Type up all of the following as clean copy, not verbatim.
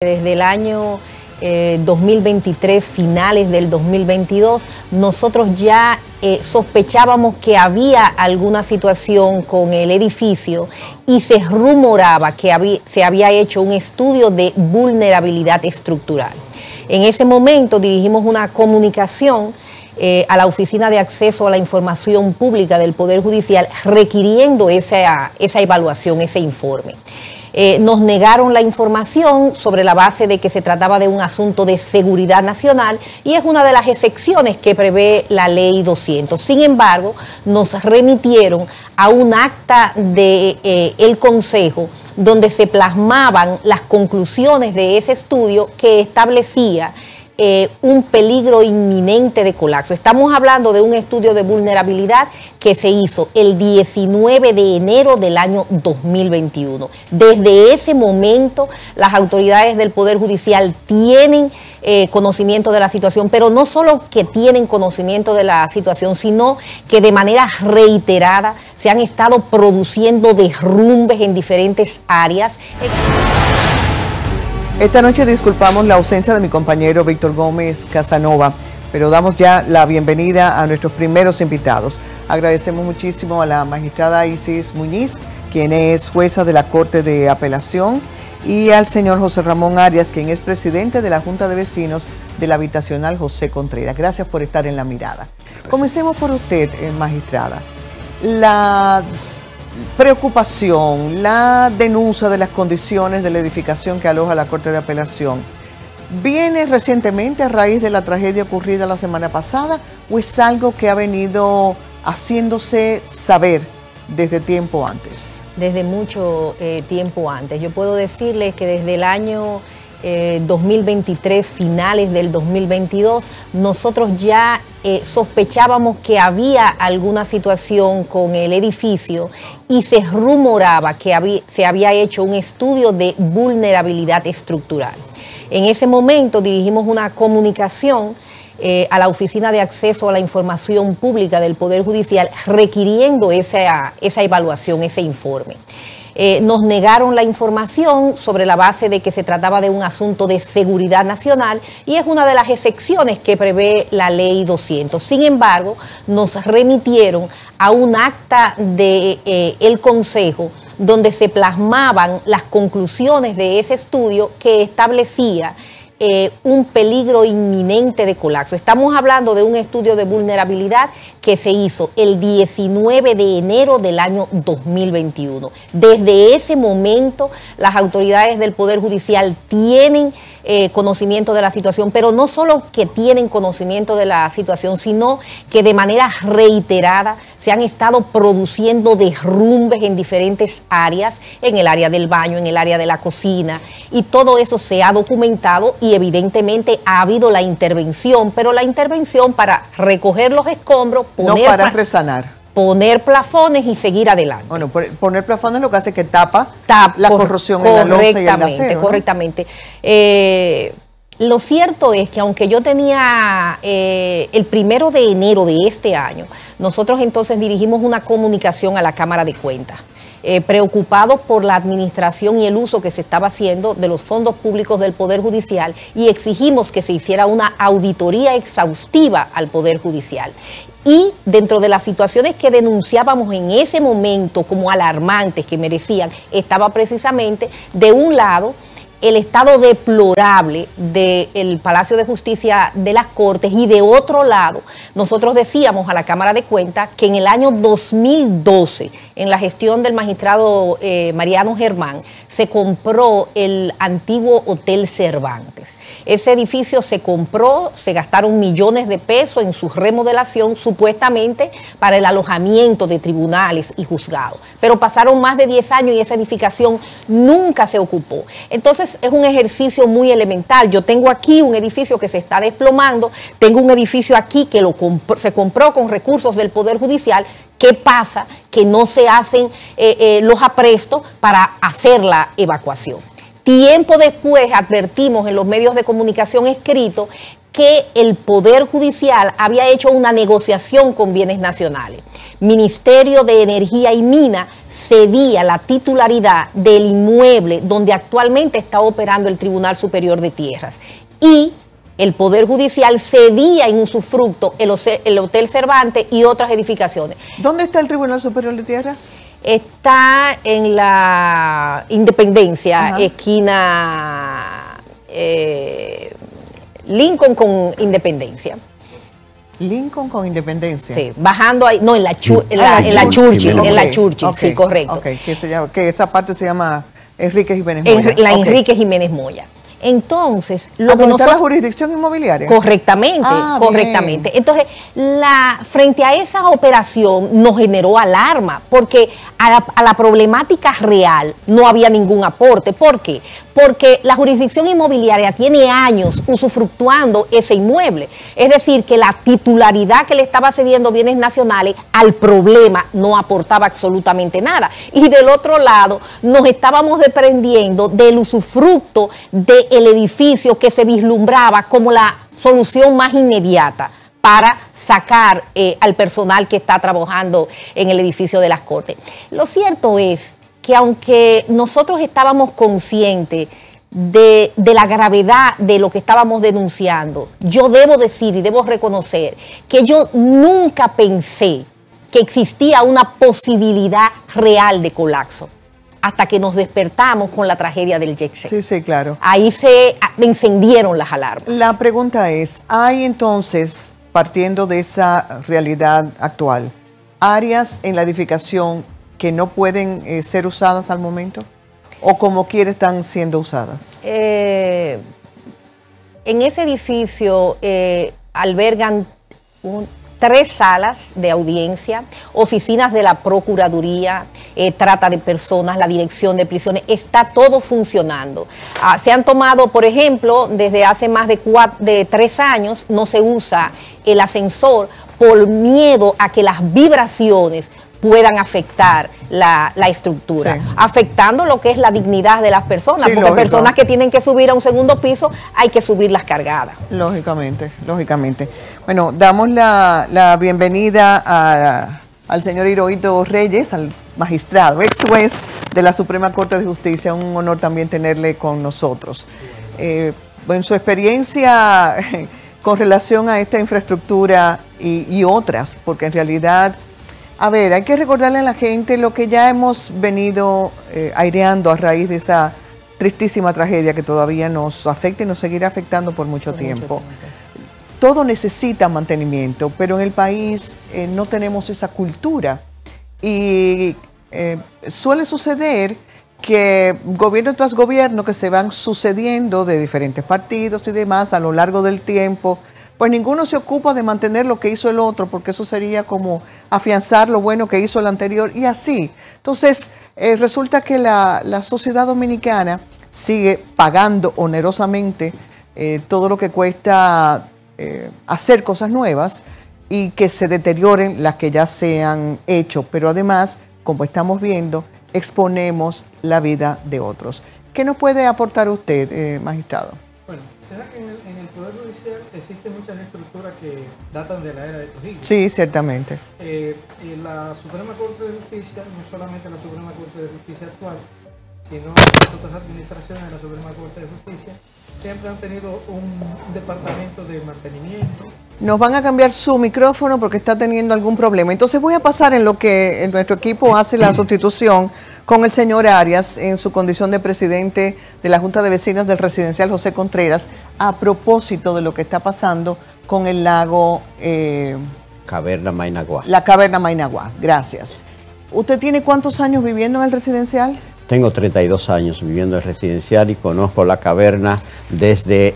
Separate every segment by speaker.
Speaker 1: Desde el año 2023, finales del 2022, nosotros ya sospechábamos que había alguna situación con el edificio y se rumoraba que se había hecho un estudio de vulnerabilidad estructural. En ese momento dirigimos una comunicación a la Oficina de Acceso a la Información Pública del Poder Judicial requiriendo esa evaluación, ese informe. Nos negaron la información sobre la base de que se trataba de un asunto de seguridad nacional y es una de las excepciones que prevé la Ley 200. Sin embargo, nos remitieron a un acta del Consejo donde se plasmaban las conclusiones de ese estudio que establecía un peligro inminente de colapso. Estamos hablando de un estudio de vulnerabilidad que se hizo el 19 de enero del año 2021. Desde ese momento, las autoridades del Poder Judicial tienen conocimiento de la situación, pero no solo que tienen conocimiento de la situación, sino que de manera reiterada se han estado produciendo derrumbes en diferentes áreas.
Speaker 2: Esta noche disculpamos la ausencia de mi compañero Víctor Gómez Casanova, pero damos ya la bienvenida a nuestros primeros invitados. Agradecemos muchísimo a la magistrada Isis Muñiz, quien es jueza de la Corte de Apelación, y al señor José Ramón Arias, quien es presidente de la Junta de Vecinos de la Habitacional José Contreras. Gracias por estar en la mirada. Gracias. Comencemos por usted, magistrada. La preocupación, la denuncia de las condiciones de la edificación que aloja la Corte de Apelación, ¿viene recientemente a raíz de la tragedia ocurrida la semana pasada o es algo que ha venido haciéndose saber desde tiempo antes?
Speaker 1: Desde mucho tiempo antes. Yo puedo decirles que desde el año 2023, finales del 2022, nosotros ya sospechábamos que había alguna situación con el edificio y se rumoraba que se había hecho un estudio de vulnerabilidad estructural. En ese momento dirigimos una comunicación a la Oficina de Acceso a la Información Pública del Poder Judicial requiriendo esa evaluación, ese informe. Nos negaron la información sobre la base de que se trataba de un asunto de seguridad nacional y es una de las excepciones que prevé la Ley 200. Sin embargo, nos remitieron a un acta del Consejo donde se plasmaban las conclusiones de ese estudio que establecía un peligro inminente de colapso. Estamos hablando de un estudio de vulnerabilidad que se hizo el 19 de enero del año 2021. Desde ese momento, las autoridades del Poder Judicial tienen conocimiento de la situación, pero no solo que tienen conocimiento de la situación, sino que de manera reiterada se han estado produciendo derrumbes en diferentes áreas, en el área del baño, en el área de la cocina, y todo eso se ha documentado y evidentemente ha habido la intervención, pero la intervención para recoger los escombros,
Speaker 2: no para resanar.
Speaker 1: Poner plafones y seguir adelante.
Speaker 2: Bueno, poner plafones es lo que hace que tapa la corrosión en la losa y el acero, ¿no?
Speaker 1: Correctamente. Lo cierto es que aunque yo tenía el 1 de enero de este año, nosotros entonces dirigimos una comunicación a la Cámara de Cuentas. Preocupados por la administración y el uso que se estaba haciendo de los fondos públicos del Poder Judicial y exigimos que se hiciera una auditoría exhaustiva al Poder Judicial. Y dentro de las situaciones que denunciábamos en ese momento como alarmantes que merecían, estaba precisamente de un lado el estado deplorable del Palacio de Justicia de las Cortes y de otro lado, nosotros decíamos a la Cámara de Cuentas que en el año 2012, en la gestión del magistrado Mariano Germán, se compró el antiguo Hotel Cervantes. Ese edificio se compró, se gastaron millones de pesos en su remodelación, supuestamente para el alojamiento de tribunales y juzgados. Pero pasaron más de 10 años y esa edificación nunca se ocupó. Entonces, es un ejercicio muy elemental. Yo tengo aquí un edificio que se está desplomando, tengo un edificio aquí que se compró con recursos del Poder Judicial. ¿Qué pasa? Que no se hacen los aprestos para hacer la evacuación. Tiempo después advertimos en los medios de comunicación escritos que el Poder Judicial había hecho una negociación con Bienes Nacionales. Ministerio de Energía y Mina cedía la titularidad del inmueble donde actualmente está operando el Tribunal Superior de Tierras y el Poder Judicial cedía en usufructo el Hotel Cervantes y otras edificaciones.
Speaker 2: ¿Dónde está el Tribunal Superior de Tierras?
Speaker 1: Está en la Independencia, esquina Lincoln con Independencia.
Speaker 2: Lincoln con Independencia.
Speaker 1: Sí, bajando ahí, no, en la Churchill, sí, correcto.
Speaker 2: Ok, que esa parte se llama Enrique Jiménez Moya.
Speaker 1: Enrique Jiménez Moya. Entonces,
Speaker 2: lo que nosotros, la jurisdicción inmobiliaria.
Speaker 1: Correctamente, correctamente.
Speaker 2: Bien.
Speaker 1: Entonces, frente a esa operación nos generó alarma, porque a la problemática real no había ningún aporte. ¿Por qué? Porque la jurisdicción inmobiliaria tiene años usufructuando ese inmueble. Es decir, que la titularidad que le estaba cediendo Bienes Nacionales al problema no aportaba absolutamente nada. Y del otro lado, nos estábamos desprendiendo del usufructo del edificio que se vislumbraba como la solución más inmediata para sacar al personal que está trabajando en el edificio de las Cortes. Lo cierto es que aunque nosotros estábamos conscientes de la gravedad de lo que estábamos denunciando, yo debo decir y debo reconocer que yo nunca pensé que existía una posibilidad real de colapso, hasta que nos despertamos con la tragedia del Yexet.
Speaker 2: Sí, sí, claro.
Speaker 1: Ahí se encendieron las alarmas.
Speaker 2: La pregunta es, ¿hay entonces, partiendo de esa realidad actual, áreas en la edificación que no pueden ser usadas al momento? ¿O como quiera están siendo usadas?
Speaker 1: En ese edificio albergan 3 salas de audiencia, oficinas de la Procuraduría, trata de personas, la Dirección de Prisiones, está todo funcionando. Se han tomado, por ejemplo, desde hace más de 3 años, no se usa el ascensor por miedo a que las vibraciones puedan afectar la estructura, sí, afectando lo que es la dignidad de las personas, sí, porque lógico, personas que tienen que subir a un segundo piso, hay que subirlas cargadas.
Speaker 2: Lógicamente, lógicamente. Bueno, damos la bienvenida al señor Hirohito Reyes, al magistrado, ex juez de la Suprema Corte de Justicia. Un honor también tenerle con nosotros. En su experiencia con relación a esta infraestructura y otras, porque en realidad, a ver, hay que recordarle a la gente lo que ya hemos venido aireando a raíz de esa tristísima tragedia que todavía nos afecta y nos seguirá afectando por mucho tiempo. Todo necesita mantenimiento, pero en el país no tenemos esa cultura y suele suceder que gobierno tras gobierno que se van sucediendo de diferentes partidos y demás a lo largo del tiempo, pues ninguno se ocupa de mantener lo que hizo el otro, porque eso sería como afianzar lo bueno que hizo el anterior y así. Entonces, resulta que la sociedad dominicana sigue pagando onerosamente todo lo que cuesta hacer cosas nuevas y que se deterioren las que ya se han hecho, pero además, como estamos viendo, exponemos la vida de otros. ¿Qué nos puede aportar usted, magistrado?
Speaker 3: Bueno, en el Poder Judicial existen muchas estructuras que datan de la era de Trujillo.
Speaker 2: Sí, ciertamente.
Speaker 3: Y la Suprema Corte de Justicia, no solamente la Suprema Corte de Justicia actual, sino las otras administraciones de la Suprema Corte de Justicia, siempre han tenido un departamento de mantenimiento.
Speaker 2: Nos van a cambiar su micrófono porque está teniendo algún problema. Entonces voy a pasar en lo que nuestro equipo hace la sustitución con el señor Arias en su condición de presidente de la Junta de Vecinos del Residencial José Contreras, a propósito de lo que está pasando con el lago
Speaker 4: Caverna Mainaguá.
Speaker 2: La Caverna Mainaguá. Gracias. ¿Usted tiene cuántos años viviendo en el residencial?
Speaker 4: Tengo 32 años viviendo en el residencial y conozco la caverna desde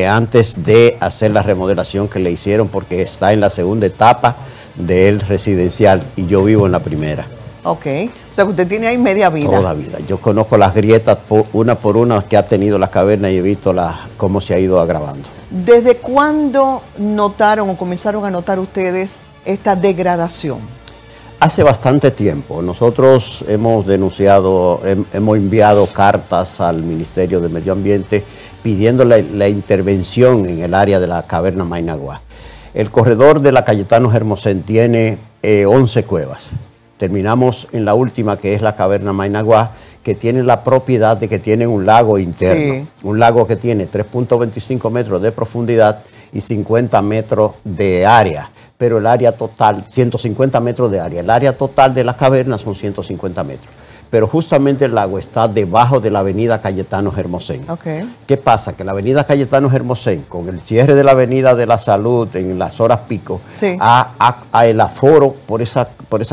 Speaker 4: antes de hacer la remodelación que le hicieron, porque está en la segunda etapa del residencial y yo vivo en la primera.
Speaker 2: Ok, o sea que usted tiene ahí media vida.
Speaker 4: Toda vida. Yo conozco las grietas una por una que ha tenido la caverna y he visto cómo se ha ido agravando. ¿¿Desde
Speaker 2: cuándo notaron o comenzaron a notar ustedes esta degradación?
Speaker 4: Hace bastante tiempo. Nosotros hemos denunciado, hemos enviado cartas al Ministerio de Medio Ambiente pidiendo la intervención en el área de la Caverna Mainaguá. El corredor de la Cayetano Hermosén tiene 11 cuevas. Terminamos en la última, que es la caverna Mainaguá, que tiene la propiedad de que tiene un lago interno. Sí. Un lago que tiene 3.25 metros de profundidad y 50 metros de área. Pero el área total, 150 metros de área. El área total de la caverna son 150 metros. Pero justamente el lago está debajo de la avenida Cayetano Hermosén. Okay. ¿Qué pasa? Que la avenida Cayetano Hermosén, con el cierre de la avenida de la Salud en las horas pico, sí, a el aforo por esa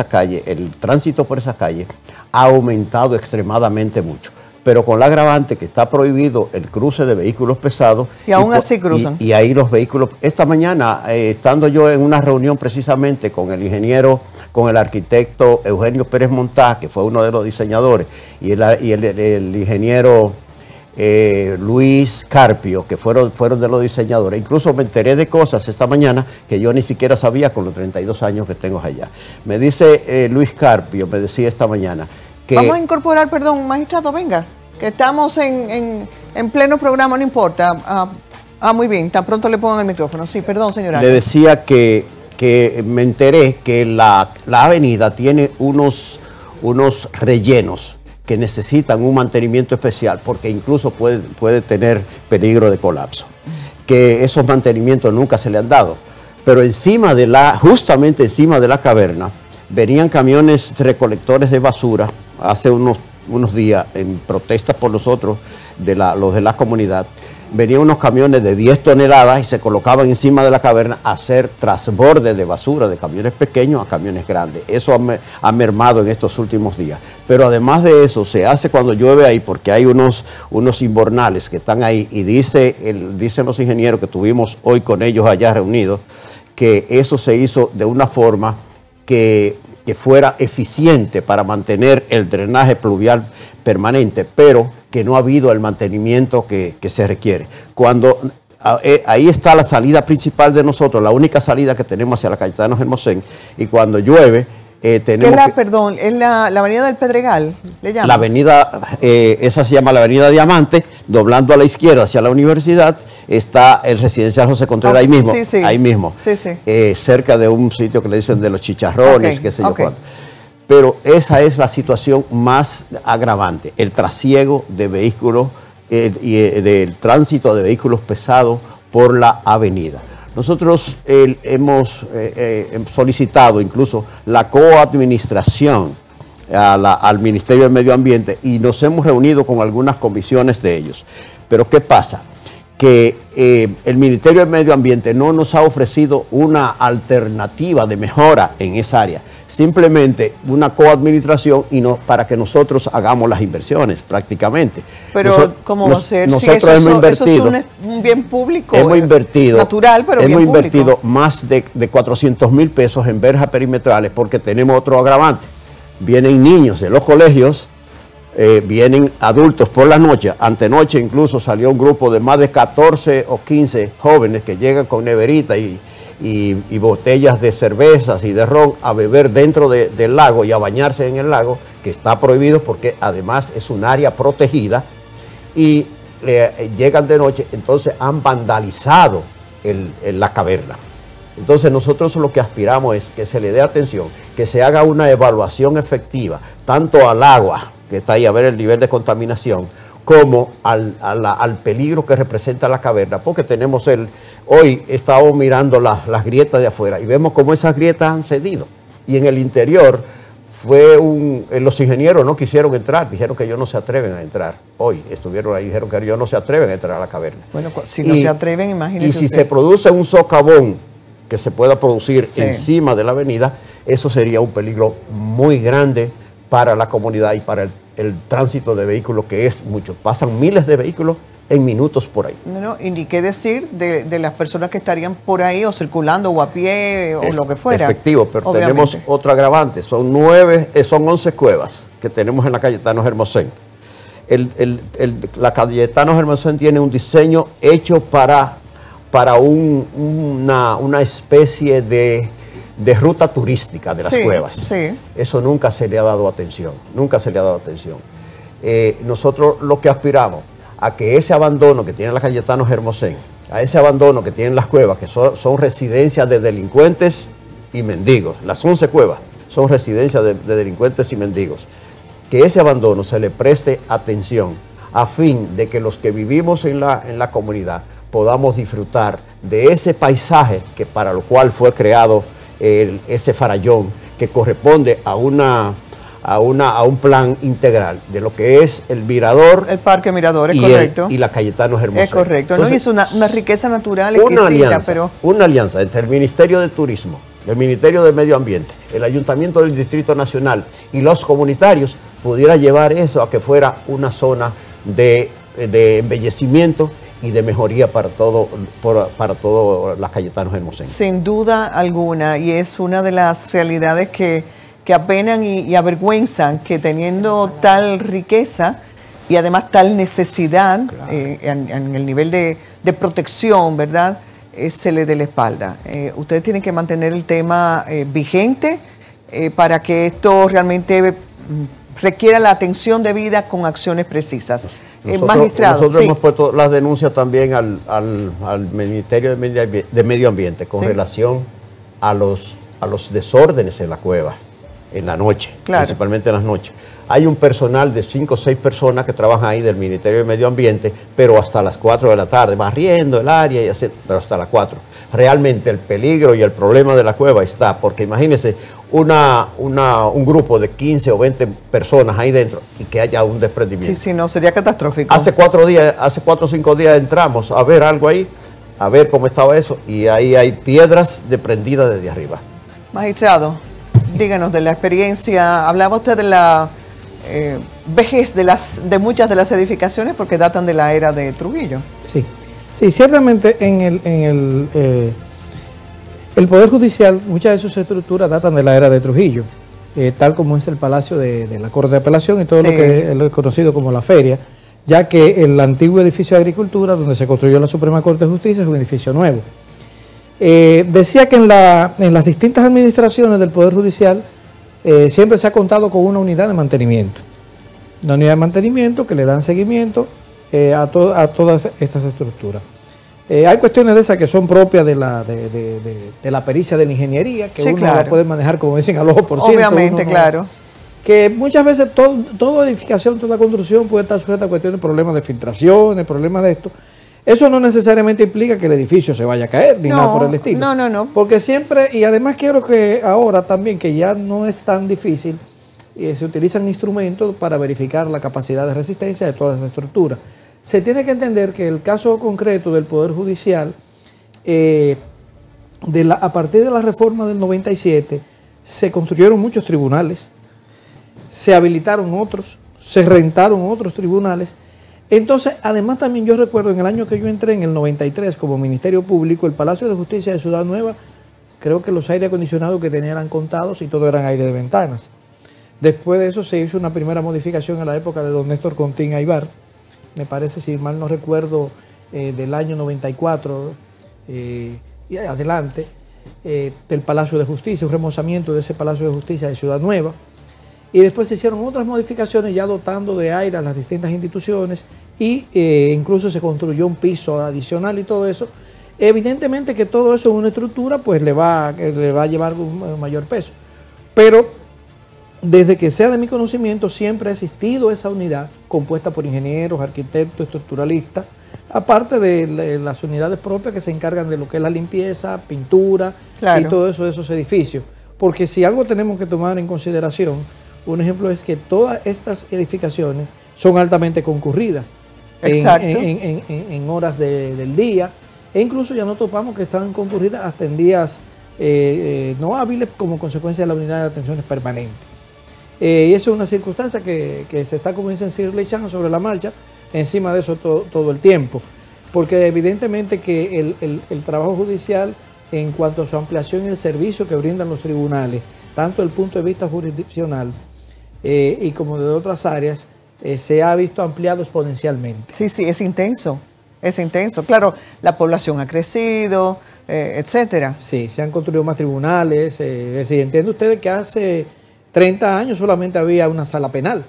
Speaker 4: calle, el tránsito por esa calle, ha aumentado extremadamente mucho. Pero con la agravante que está prohibido el cruce de vehículos pesados.
Speaker 2: Y aún así cruzan.
Speaker 4: Y ahí los vehículos. Esta mañana, estando yo en una reunión precisamente con el ingeniero, con el arquitecto Eugenio Pérez Montá, que fue uno de los diseñadores, y el ingeniero Luis Carpio, que fueron de los diseñadores. Incluso me enteré de cosas esta mañana que yo ni siquiera sabía con los 32 años que tengo allá. Me dice Luis Carpio, me decía esta mañana, que
Speaker 2: vamos a incorporar, perdón, magistrado, venga, que estamos en pleno programa, no importa. Muy bien, tan pronto le pongan el micrófono. Sí, perdón, señora.
Speaker 4: Le decía que me enteré que la avenida tiene unos rellenos que necesitan un mantenimiento especial, porque incluso puede tener peligro de colapso. Que esos mantenimientos nunca se le han dado. Pero justamente encima de la caverna, venían camiones recolectores de basura hace unos días, en protesta por nosotros, los de la comunidad. Venían unos camiones de 10 toneladas y se colocaban encima de la caverna a hacer trasborde de basura, de camiones pequeños a camiones grandes. Eso ha mermado en estos últimos días. Pero además de eso, se hace cuando llueve ahí, porque hay unos inbornales que están ahí, y dicen los ingenieros que tuvimos hoy con ellos allá reunidos, que eso se hizo de una forma que fuera eficiente para mantener el drenaje pluvial permanente, pero que no ha habido el mantenimiento que se requiere. Ahí está la salida principal de nosotros, la única salida que tenemos hacia la Cayetano Hermosén, y cuando llueve tenemos
Speaker 2: perdón, es la avenida del Pedregal, ¿le llaman?
Speaker 4: La avenida, esa se llama la avenida Diamante, doblando a la izquierda hacia la universidad, está el residencial José Contreras, ahí mismo, cerca de un sitio que le dicen de los chicharrones, qué sé yo cuánto. Pero esa es la situación más agravante, el trasiego de vehículos y del tránsito de vehículos pesados por la avenida. Nosotros hemos solicitado incluso la coadministración al Ministerio de Medio Ambiente, y nos hemos reunido con algunas comisiones de ellos. Pero ¿qué pasa? Que el Ministerio de Medio Ambiente no nos ha ofrecido una alternativa de mejora en esa área, simplemente una coadministración para que nosotros hagamos las inversiones prácticamente.
Speaker 2: Pero ¿cómo va a ser?
Speaker 4: Nosotros hemos invertido,
Speaker 2: eso es un bien público,
Speaker 4: hemos invertido,
Speaker 2: natural, pero
Speaker 4: hemos
Speaker 2: bien
Speaker 4: invertido
Speaker 2: público.
Speaker 4: Más de 400.000 pesos en verjas perimetrales, porque tenemos otro agravante. Vienen niños de los colegios, vienen adultos por la noche. Antenoche incluso salió un grupo de más de 14 o 15 jóvenes que llegan con neverita y botellas de cervezas y de ron a beber dentro del lago y a bañarse en el lago, que está prohibido porque además es un área protegida, y llegan de noche. Entonces han vandalizado la caverna. Entonces nosotros lo que aspiramos es que se le dé atención, que se haga una evaluación efectiva, tanto al agua que está ahí, a ver el nivel de contaminación, como al peligro que representa la caverna, porque tenemos hoy estábamos mirando las grietas de afuera y vemos cómo esas grietas han cedido, y en el interior los ingenieros no quisieron entrar, dijeron que ellos no se atreven a entrar. Hoy estuvieron ahí, dijeron que ellos no se atreven a entrar a la caverna.
Speaker 2: Bueno, si no se atreven, imagínense.
Speaker 4: Y si se produce un socavón que se pueda producir encima de la avenida, eso sería un peligro muy grande para la comunidad y para el tránsito de vehículos, que es mucho. Pasan miles de vehículos en minutos por ahí.
Speaker 2: No, y ni qué decir de las personas que estarían por ahí o circulando o a pie o lo que fuera.
Speaker 4: Efectivo, pero obviamente tenemos otro agravante. Son 11 cuevas que tenemos en la Cayetano Hermosén. La Cayetano Hermosén tiene un diseño hecho para una especie de ruta turística de las cuevas. Sí. Eso nunca se le ha dado atención, nosotros lo que aspiramos a que ese abandono que tiene la Cayetano Hermosén, a ese abandono que tienen las cuevas, que son residencias de delincuentes y mendigos. Las 11 cuevas son residencias de delincuentes y mendigos. Que ese abandono se le preste atención a fin de que los que vivimos en la comunidad podamos disfrutar de ese paisaje que para lo cual fue creado ese farallón, que corresponde a un plan integral de lo que es el Mirador.
Speaker 2: El Parque Mirador, es correcto.
Speaker 4: Y la Cayetano Hermosén.
Speaker 2: Es correcto.
Speaker 4: Entonces,
Speaker 2: no es una riqueza natural exquisita, pero...
Speaker 4: Una alianza entre el Ministerio de Turismo, el Ministerio de Medio Ambiente, el Ayuntamiento del Distrito Nacional y los comunitarios pudiera llevar eso a que fuera una zona de embellecimiento y de mejoría para todo las Cayetano Hermosén.
Speaker 2: Sin duda alguna, y es una de las realidades que apenan y avergüenzan, que teniendo tal riqueza y además tal necesidad, claro, en el nivel de protección, ¿verdad?, se le dé la espalda. Ustedes tienen que mantener el tema vigente para que esto realmente requiera la atención debida con acciones precisas. Magistrado,
Speaker 4: nosotros hemos puesto las denuncias también al Ministerio de Medio Ambiente con relación a los desórdenes en la cueva, en la noche, claro, principalmente en las noches. Hay un personal de 5 o 6 personas que trabajan ahí del Ministerio de Medio Ambiente, pero hasta las 4 de la tarde, barriendo el área y así, pero hasta las 4. Realmente el peligro y el problema de la cueva está, porque imagínense un grupo de 15 o 20 personas ahí dentro y que haya un desprendimiento.
Speaker 2: Sí, no, sería catastrófico.
Speaker 4: Hace 4 o 5 días entramos a ver algo ahí, a ver cómo estaba eso, y ahí hay piedras desprendidas desde arriba.
Speaker 2: Magistrado, díganos de la experiencia. Hablaba usted de la vejez de muchas de las edificaciones porque datan de la era de Trujillo.
Speaker 3: Sí, ciertamente el Poder Judicial, muchas de sus estructuras datan de la era de Trujillo, tal como es el Palacio de la Corte de Apelación y todo lo que es conocido como la Feria, ya que el antiguo edificio de Agricultura, donde se construyó la Suprema Corte de Justicia, es un edificio nuevo. Decía que en las distintas administraciones del Poder Judicial siempre se ha contado con una unidad de mantenimiento. Una unidad de mantenimiento que le dan seguimiento a todas estas estructuras. Hay cuestiones de esas que son propias de la pericia de la ingeniería, que uno la puede manejar, como dicen, al ojo por ciento.
Speaker 2: Obviamente, claro.
Speaker 3: Que muchas veces toda edificación, toda construcción puede estar sujeta a cuestiones de problemas de filtraciones, problemas de esto. Eso no necesariamente implica que el edificio se vaya a caer, ni nada por el estilo. No. Porque siempre, y además quiero que ahora también, que ya no es tan difícil, se utilizan instrumentos para verificar la capacidad de resistencia de todas las estructuras. Se tiene que entender que el caso concreto del Poder Judicial, a partir de la reforma del 97, se construyeron muchos tribunales, se habilitaron otros, se rentaron otros tribunales. Entonces, además también yo recuerdo en el año que yo entré, en el 93, como Ministerio Público, el Palacio de Justicia de Ciudad Nueva, creo que los aire acondicionados que tenían eran contados y todo eran aire de ventanas. Después de eso se hizo una primera modificación en la época de don Néstor Contín Aybar, me parece, si mal no recuerdo, del año 94 y adelante, del Palacio de Justicia, un remozamiento de ese Palacio de Justicia de Ciudad Nueva. Y después se hicieron otras modificaciones ya dotando de aire a las distintas instituciones y incluso se construyó un piso adicional y todo eso. Evidentemente que todo eso en una estructura pues le va a llevar un mayor peso. Pero desde que sea de mi conocimiento siempre ha existido esa unidad compuesta por ingenieros, arquitectos, estructuralistas, aparte de las unidades propias que se encargan de lo que es la limpieza, pintura, claro, y todo eso de esos edificios. Porque si algo tenemos que tomar en consideración, un ejemplo es que todas estas edificaciones son altamente concurridas en horas del día, e incluso ya no topamos que están concurridas hasta en días no hábiles como consecuencia de la unidad de atenciones permanentes. Y eso es una circunstancia que se está, como dicen, echando sobre la marcha, encima de eso todo el tiempo. Porque evidentemente que el trabajo judicial, en cuanto a su ampliación y el servicio que brindan los tribunales, tanto desde el punto de vista jurisdiccional y como de otras áreas, se ha visto ampliado exponencialmente.
Speaker 2: Sí, es intenso. Es intenso. Claro, la población ha crecido, etcétera. Sí,
Speaker 3: se han construido más tribunales. Es decir, entiende usted que hace 30 años solamente había una sala penal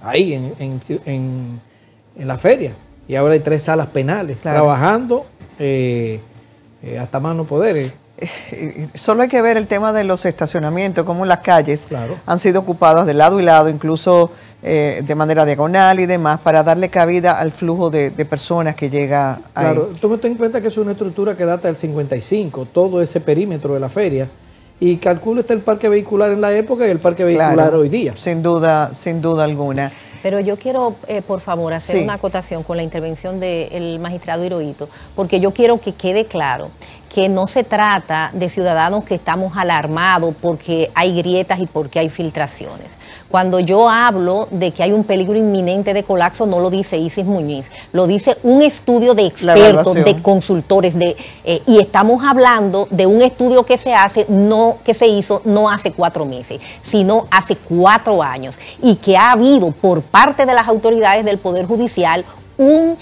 Speaker 3: ahí en la feria, y ahora hay 3 salas penales, claro, trabajando hasta más no poder.
Speaker 2: solo hay que ver el tema de los estacionamientos, como las calles
Speaker 3: Claro.
Speaker 2: han sido ocupadas de lado y lado, incluso de manera diagonal y demás, para darle cabida al flujo de personas que llega ahí.
Speaker 3: Claro, tú me ten en cuenta que es una estructura que data del 55, todo ese perímetro de la feria, y calculo está el parque vehicular en la época y el parque vehicular
Speaker 2: Claro,
Speaker 3: hoy día.
Speaker 2: sin duda alguna.
Speaker 1: Pero yo quiero, por favor, hacer
Speaker 2: Sí.
Speaker 1: una acotación con la intervención del magistrado Hirohito, porque yo quiero que quede claro que no se trata de ciudadanos que estamos alarmados porque hay grietas y porque hay filtraciones. Cuando yo hablo de que hay un peligro inminente de colapso, no lo dice Isis Muñiz, lo dice un estudio de expertos, de consultores, y estamos hablando de un estudio que se hizo no hace 4 meses, sino hace 4 años, y que ha habido por parte de las autoridades del Poder Judicial un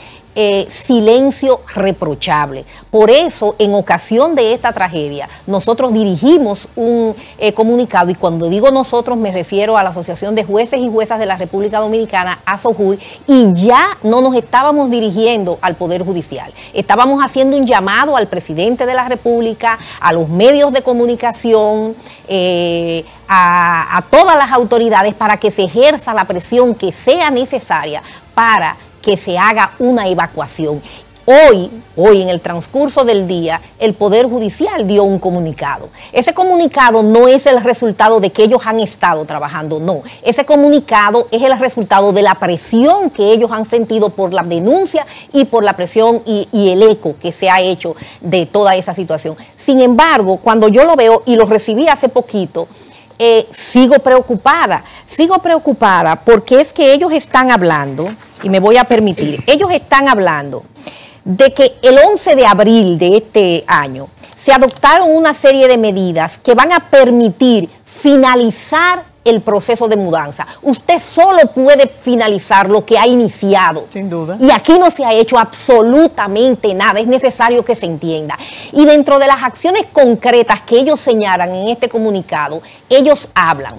Speaker 1: silencio reprochable. Por eso, en ocasión de esta tragedia, nosotros dirigimos un comunicado, y cuando digo nosotros me refiero a la Asociación de Jueces y Juezas de la República Dominicana, ASOJUR, y ya no nos estábamos dirigiendo al Poder Judicial. Estábamos haciendo un llamado al presidente de la República, a los medios de comunicación, a todas las autoridades para que se ejerza la presión que sea necesaria para que se haga una evacuación. Hoy en el transcurso del día, el Poder Judicial dio un comunicado. Ese comunicado no es el resultado de que ellos han estado trabajando, no. Ese comunicado es el resultado de la presión que ellos han sentido por la denuncia y por la presión y el eco que se ha hecho de toda esa situación. Sin embargo, cuando yo lo veo y lo recibí hace poquito, sigo preocupada porque es que ellos están hablando, y me voy a permitir, ellos están hablando de que el 11 de abril de este año se adoptaron una serie de medidas que van a permitir finalizar el proceso de mudanza. Usted solo puede finalizar lo que ha iniciado.
Speaker 2: Sin duda.
Speaker 1: Y aquí no se ha hecho absolutamente nada. Es necesario que se entienda. Y dentro de las acciones concretas que ellos señalan en este comunicado, ellos hablan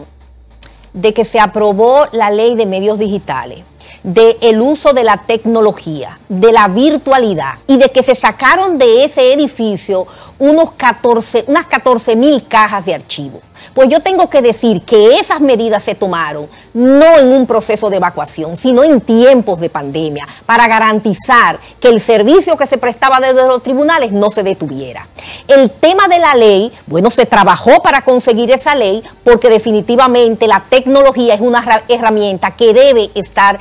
Speaker 1: de que se aprobó la ley de medios digitales, del uso de la tecnología, de la virtualidad, y de que se sacaron de ese edificio unas 14.000 cajas de archivo. Pues yo tengo que decir que esas medidas se tomaron no en un proceso de evacuación, sino en tiempos de pandemia, para garantizar que el servicio que se prestaba desde los tribunales no se detuviera. El tema de la ley, bueno, se trabajó para conseguir esa ley, porque definitivamente la tecnología es una herramienta que debe estar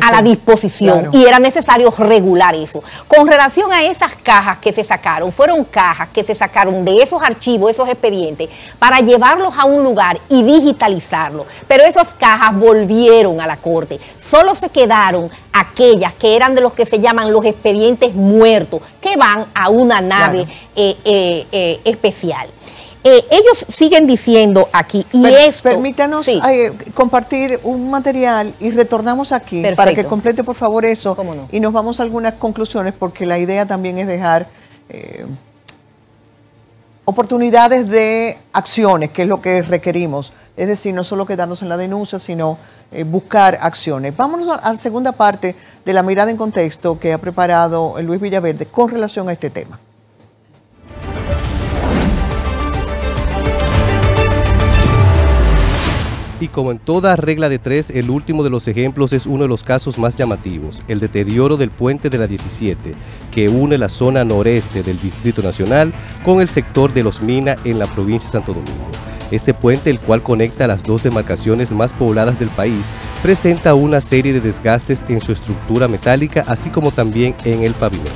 Speaker 1: a la disposición, claro. Y era necesario regular eso. Con relación a esas cajas que se sacaron, fueron cajas que se sacaron de esos archivos, esos expedientes, para llevarlos a un lugar y digitalizarlos. Pero esas cajas volvieron a la corte. Solo se quedaron aquellas que eran de los que se llaman los expedientes muertos, que van a una nave, claro, especial. Ellos siguen diciendo aquí, y esto...
Speaker 2: Permítanos compartir un material y retornamos aquí. Perfecto. Para que complete por favor eso. ¿Cómo no? Y nos vamos a algunas conclusiones, porque la idea también es dejar oportunidades de acciones, que es lo que requerimos. Es decir, no solo quedarnos en la denuncia, sino buscar acciones. Vámonos a la segunda parte de la mirada en contexto que ha preparado Luis Villaverde con relación a este tema.
Speaker 5: Y como en toda regla de 3, el último de los ejemplos es uno de los casos más llamativos, el deterioro del puente de la 17, que une la zona noreste del Distrito Nacional con el sector de Los Minas en la provincia de Santo Domingo. Este puente, el cual conecta las dos demarcaciones más pobladas del país, presenta una serie de desgastes en su estructura metálica, así como también en el pavimento.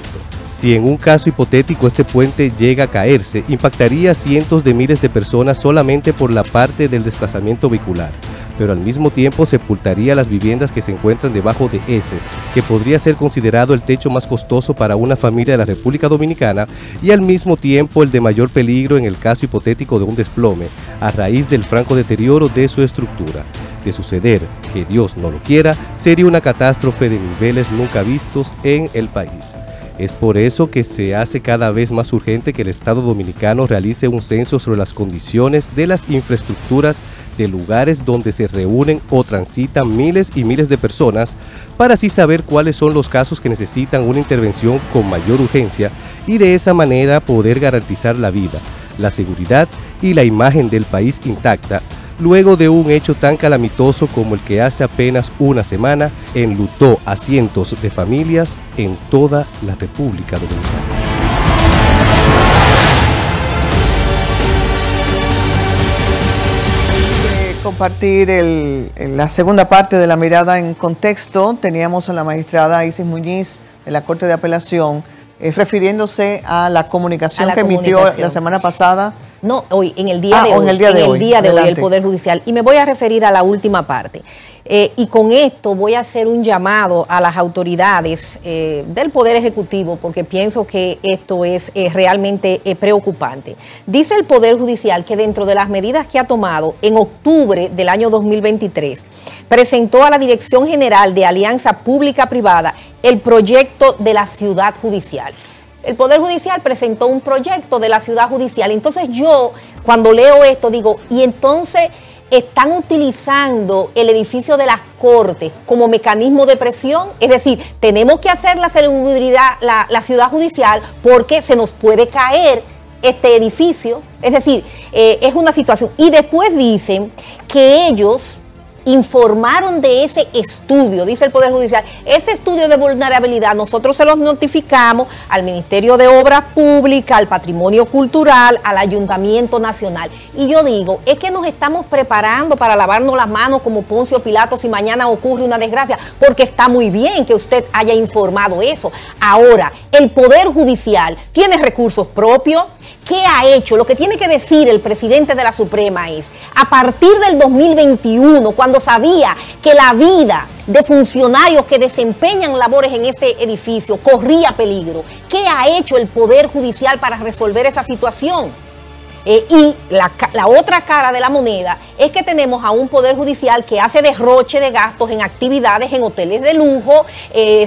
Speaker 5: Si en un caso hipotético este puente llega a caerse, impactaría a cientos de miles de personas solamente por la parte del desplazamiento vehicular, pero al mismo tiempo sepultaría las viviendas que se encuentran debajo de ese, que podría ser considerado el techo más costoso para una familia de la República Dominicana, y al mismo tiempo el de mayor peligro en el caso hipotético de un desplome, a raíz del franco deterioro de su estructura. De suceder, que Dios no lo quiera, sería una catástrofe de niveles nunca vistos en el país. Es por eso que se hace cada vez más urgente que el Estado dominicano realice un censo sobre las condiciones de las infraestructuras de lugares donde se reúnen o transitan miles y miles de personas, para así saber cuáles son los casos que necesitan una intervención con mayor urgencia y de esa manera poder garantizar la vida, la seguridad y la imagen del país intacta, luego de un hecho tan calamitoso como el que hace apenas una semana enlutó a cientos de familias en toda la República Dominicana.
Speaker 2: Compartir la segunda parte de la mirada en contexto. Teníamos a la magistrada Isis Muñiz de la Corte de Apelación refiriéndose a la comunicación que emitió la semana pasada.
Speaker 1: No, hoy, en el día de hoy.
Speaker 2: En el día de hoy,
Speaker 1: el Poder Judicial. Y me voy a referir a la última parte. Y con esto voy a hacer un llamado a las autoridades del Poder Ejecutivo, porque pienso que esto es realmente preocupante. Dice el Poder Judicial que dentro de las medidas que ha tomado, en octubre del año 2023, presentó a la Dirección General de Alianza Pública-Privada el proyecto de la Ciudad Judicial. El Poder Judicial presentó un proyecto de la Ciudad Judicial. Entonces yo, cuando leo esto, digo, y entonces están utilizando el edificio de las Cortes como mecanismo de presión. Es decir, tenemos que hacer la seguridad, la Ciudad Judicial, porque se nos puede caer este edificio. Es decir, es una situación. Y después dicen que ellos informaron de ese estudio, dice el Poder Judicial. Ese estudio de vulnerabilidad nosotros se los notificamos al Ministerio de Obras Públicas, al Patrimonio Cultural, al Ayuntamiento Nacional. Y yo digo, es que nos estamos preparando para lavarnos las manos como Poncio Pilato si mañana ocurre una desgracia, porque está muy bien que usted haya informado eso. Ahora, el Poder Judicial tiene recursos propios. ¿Qué ha hecho? Lo que tiene que decir el presidente de la Suprema es, a partir del 2021, cuando sabía que la vida de funcionarios que desempeñan labores en ese edificio corría peligro, ¿qué ha hecho el Poder Judicial para resolver esa situación? Y la otra cara de la moneda es que tenemos a un Poder Judicial que hace derroche de gastos en actividades, en hoteles de lujo,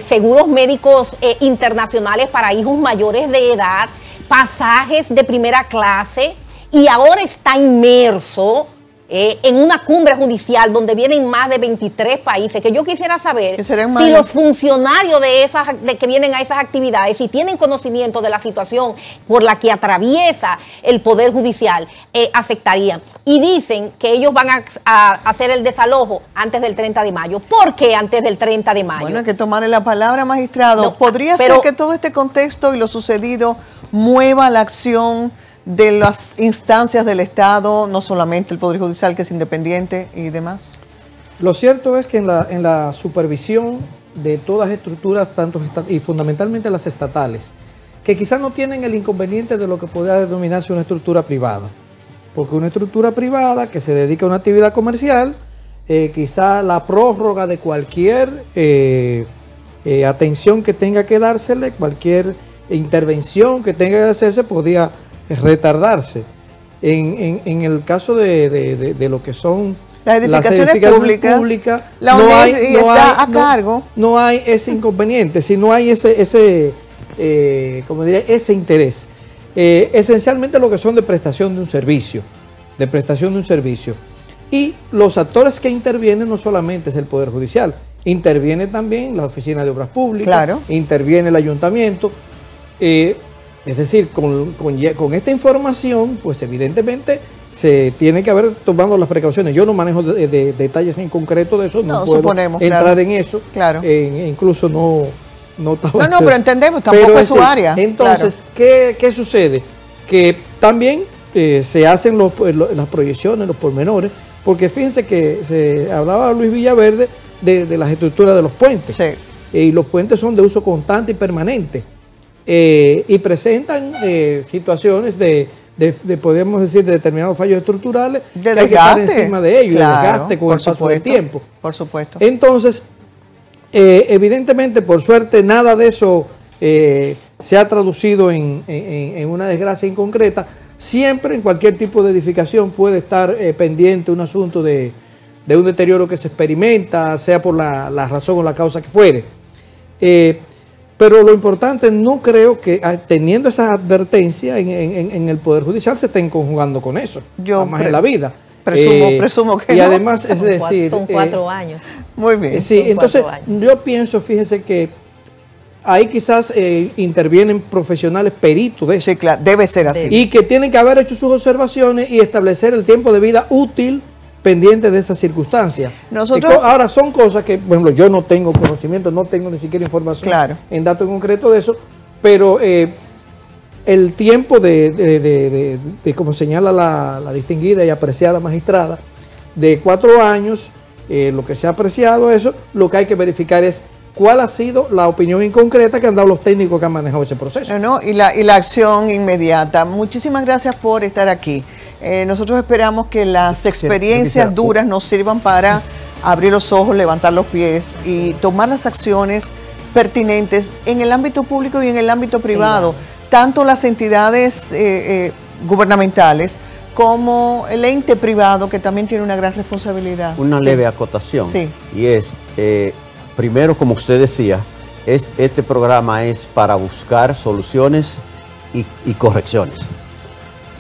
Speaker 1: seguros médicos internacionales para hijos mayores de edad, pasajes de primera clase, y ahora está inmerso en una cumbre judicial donde vienen más de 23 países, que yo quisiera saber si los funcionarios de que vienen a esas actividades, si tienen conocimiento de la situación por la que atraviesa el Poder Judicial, aceptarían. Y dicen que ellos van a hacer el desalojo antes del 30 de mayo. ¿Por qué antes del 30 de mayo?
Speaker 2: Bueno, hay que tomarle la palabra, magistrado.
Speaker 1: No,
Speaker 2: ¿Podría ser que todo este contexto y lo sucedido mueva la acción de las instancias del Estado, no solamente el Poder Judicial, que es independiente y demás?
Speaker 3: Lo cierto es que en la supervisión de todas las estructuras, tanto y fundamentalmente las estatales, que quizás no tienen el inconveniente de lo que podría denominarse una estructura privada, porque una estructura privada que se dedica a una actividad comercial, quizá la prórroga de cualquier atención que tenga que dársele, cualquier intervención que tenga que hacerse, podría retardarse. En el caso de lo que son
Speaker 2: las edificaciones públicas, la UNES está a cargo.
Speaker 3: No hay ese inconveniente, si no hay ese interés. Esencialmente lo que son de prestación de un servicio, Y los actores que intervienen no solamente es el Poder Judicial, interviene también la Oficina de Obras Públicas,
Speaker 2: claro,
Speaker 3: interviene el Ayuntamiento. Es decir, con esta información, pues evidentemente se tiene que haber tomado las precauciones. Yo no manejo detalles en concreto de eso, no puedo entrar en eso.
Speaker 2: Claro.
Speaker 3: Incluso no
Speaker 2: pero entendemos, tampoco es su área.
Speaker 3: Entonces, claro. ¿Qué sucede? Que también se hacen las proyecciones, los pormenores, porque fíjense que se hablaba Luis Villaverde de las estructuras de los puentes.
Speaker 2: Sí.
Speaker 3: Y los puentes son de uso constante y permanente. Y presentan situaciones podemos decir, de determinados fallos estructurales
Speaker 2: que
Speaker 3: hay que estar encima de ellos,
Speaker 2: claro,
Speaker 3: de desgaste con el paso del tiempo.
Speaker 2: Por supuesto.
Speaker 3: Entonces, evidentemente, por suerte, nada de eso se ha traducido en una desgracia inconcreta. Siempre, en cualquier tipo de edificación, puede estar pendiente un asunto de un deterioro que se experimenta, sea por la razón o la causa que fuere. Pero lo importante, no creo que teniendo esa advertencia en el Poder Judicial se estén conjugando con eso, jamás en la vida.
Speaker 2: Presumo que
Speaker 3: y
Speaker 2: no.
Speaker 3: además, es decir...
Speaker 1: Son 4 años.
Speaker 2: Muy bien.
Speaker 3: Sí, entonces yo pienso, fíjense que ahí quizás intervienen profesionales peritos de eso.
Speaker 2: Sí, claro, debe ser así.
Speaker 3: Y que tienen que haber hecho sus observaciones y establecer el tiempo de vida útil pendiente de esas circunstancias. Ahora son cosas que, por ejemplo, yo no tengo conocimiento, no tengo ni siquiera información en datos en concreto de eso, pero el tiempo de como señala la distinguida y apreciada magistrada, de 4 años, lo que se ha apreciado eso, lo que hay que verificar es cuál ha sido la opinión inconcreta que han dado los técnicos que han manejado ese proceso.
Speaker 2: Y la acción inmediata. Muchísimas gracias por estar aquí. Nosotros esperamos que las experiencias duras nos sirvan para abrir los ojos, levantar los pies y tomar las acciones pertinentes en el ámbito público y en el ámbito privado. Tanto las entidades gubernamentales como el ente privado, que también tiene una gran responsabilidad.
Speaker 4: Una leve acotación.
Speaker 2: Sí.
Speaker 4: Y es, primero, como usted decía, este programa es para buscar soluciones y correcciones.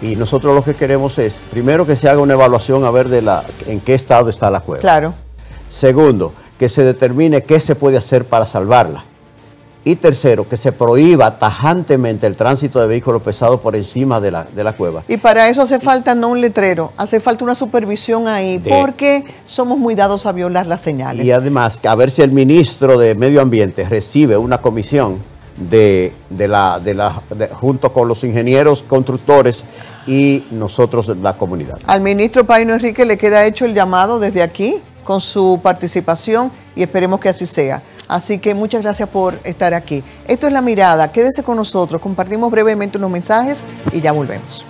Speaker 4: Y nosotros lo que queremos es, primero, que se haga una evaluación a ver en qué estado está la cueva.
Speaker 2: Claro.
Speaker 4: Segundo, que se determine qué se puede hacer para salvarla. Y tercero, que se prohíba tajantemente el tránsito de vehículos pesados por encima de la cueva.
Speaker 2: Y para eso hace falta no un letrero, hace falta una supervisión ahí, porque somos muy dados a violar las señales.
Speaker 4: Y además, a ver si el ministro de Medio Ambiente recibe una comisión junto con los ingenieros constructores y nosotros, la comunidad.
Speaker 2: Al ministro Paino Enrique le queda hecho el llamado desde aquí con su participación y esperemos que así sea. Así que muchas gracias por estar aquí. Esto es La Mirada. Quédese con nosotros. Compartimos brevemente unos mensajes y ya volvemos.